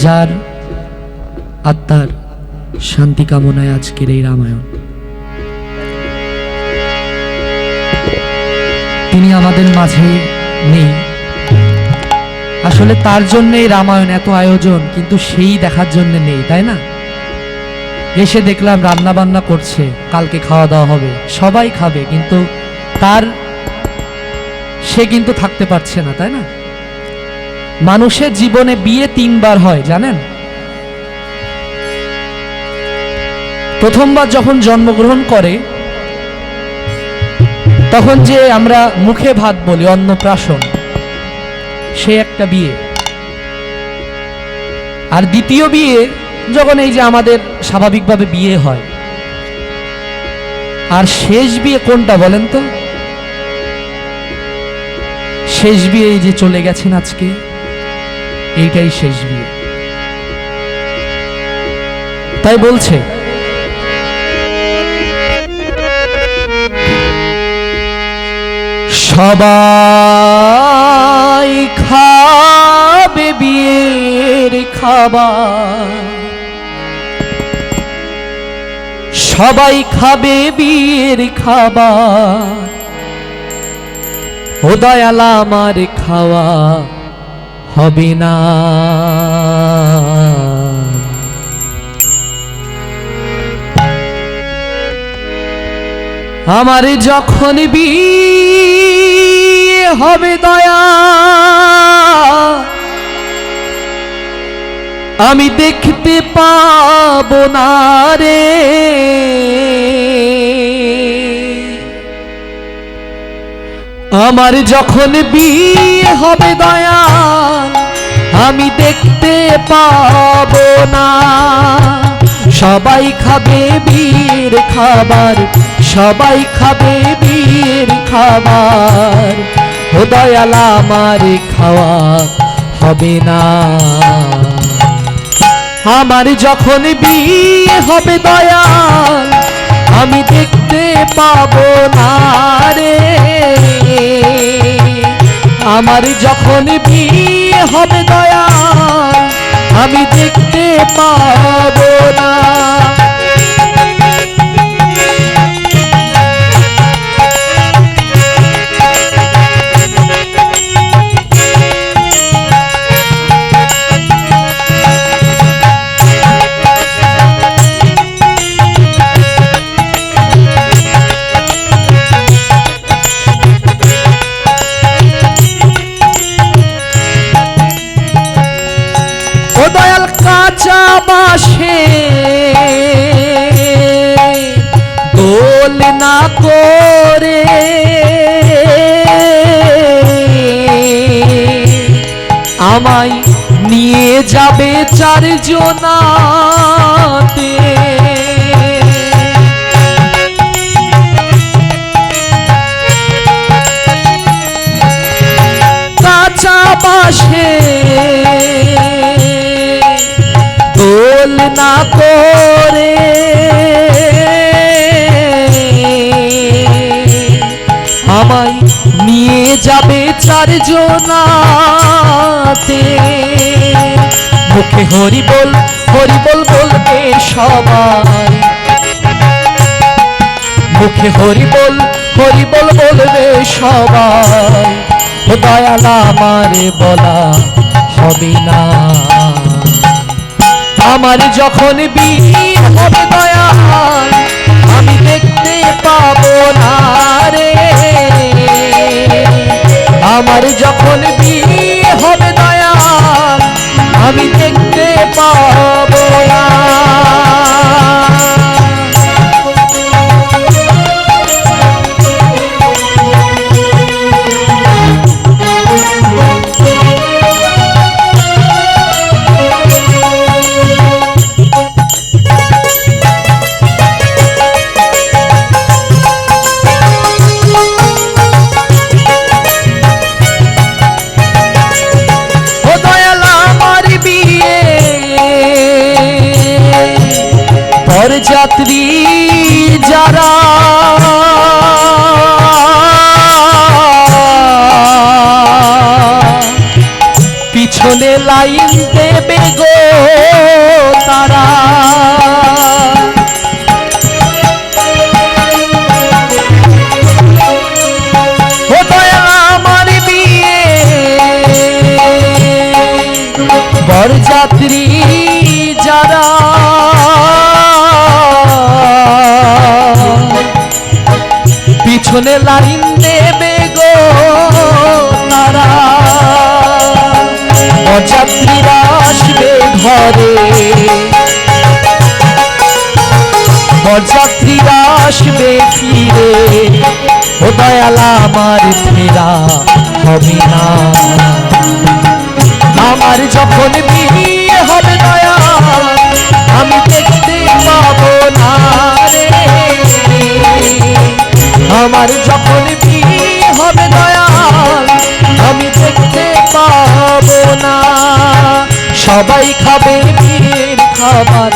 যার আত্মার শান্তি কামনায় আজকের এই রামায়ণ। তিনি আমাদের মাঝে নেই, আসলে তার জন্য এই রামায়ণ এত আয়োজন, কিন্তু সেই দেখার জন্য নেই, তাই না? এসে দেখলাম রান্না বান্না করছে, কালকে খাওয়া দাওয়া হবে, সবাই খাবে, কিন্তু সে কিন্তু থাকতে পারছে না, তাই না? মানুষের জীবনে বিয়ে 3 বার হয়, জানেন? প্রথমবার যখন জন্মগ্রহণ করে তখন যে আমরা মুখে ভাত বলি, অন্নপ্রাশন, সে একটা বিয়ে। আর দ্বিতীয় বিয়ে যখন এই যে আমাদের স্বাভাবিকভাবে বিয়ে হয়। আর শেষ বিয়ে কোনটা বলেন তো? শেষ বিয়ে এই যে চলে গেছেন আজকে, এইটাই শেষ বিয়ে। তাই বলছে সবাই খাবে বিয়ের খাবার, সবাই খাবে বিয়ের খাবার, ও দয়াল আমার খাওয়া হবে না। আমার যখন বিয়ে হবে দয়া, আমি দেখতে পাবো না রে। আমার যখন বিয়ে হবে দয়া, আমি দেখতে পাবো না। সবাই খাবে বিয়ের খাবার, সবাই খাবে বিয়ের খাবার, ও দয়াল আমার খাওয়া হবে না। আমার যখন বিয়ে হবে দয়াল, আমি দেখতে পাবো না রে। আমার যখন বিয়ে হবে দয়াল, আমি দেখতে পাবো না। কাঁচা বাঁশে দোল না করে আমায় নিয়ে যাবে 4 জনাতে। কাঁচা বাঁশে দোল না করে আমায় নিয়ে যাবে 4 জনাতে। মুখে হরি বল বলবে সবাই, মুখে হরি বল বলবে সবাই, ও দয়াল আমার বলা হবে না। আমার যখন বিয়ে হবে দয়াল, আমি দেখতে পাবো না রে। আমার যখন বিয়ে হবে দয়াল, আমি দেখতে পাবো না। যাত্রী যারা পিছনে লাইন দেবে গো, লাইন দেবে গো তারা, বরযাত্রীরা আসবে ঘরে, বরযাত্রীরা আসবে ফিরে, ও দয়াল আমার ফেরা হবে না। আমার যখন বিয়ে হবে দয়াল আমি দেখতে পাবো না রে, আমার যখন বিয়ে হবে দয়াল আমি দেখতে পাবো না। সবাই খাবে বিয়ের খাবার,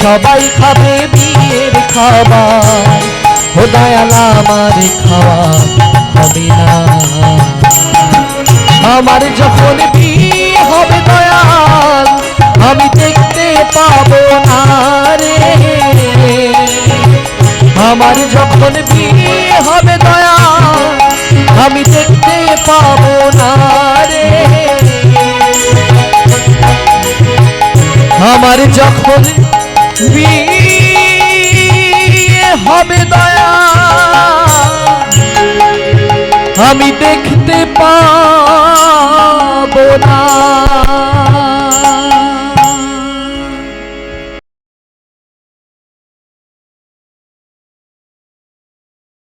সবাই খাবে বিয়ের খাবার, ও দয়াল আমার খাওয়া হবে না। আমার যখন বিয়ে হবে দয়াল আমি দেখতে পাবো না রে, আমার যখন বিয়ে হবে দয়াল আমি দেখতে পাবো না রে, আমার যখন বিয়ে হবে দয়াল আমি দেখতে পাবো না।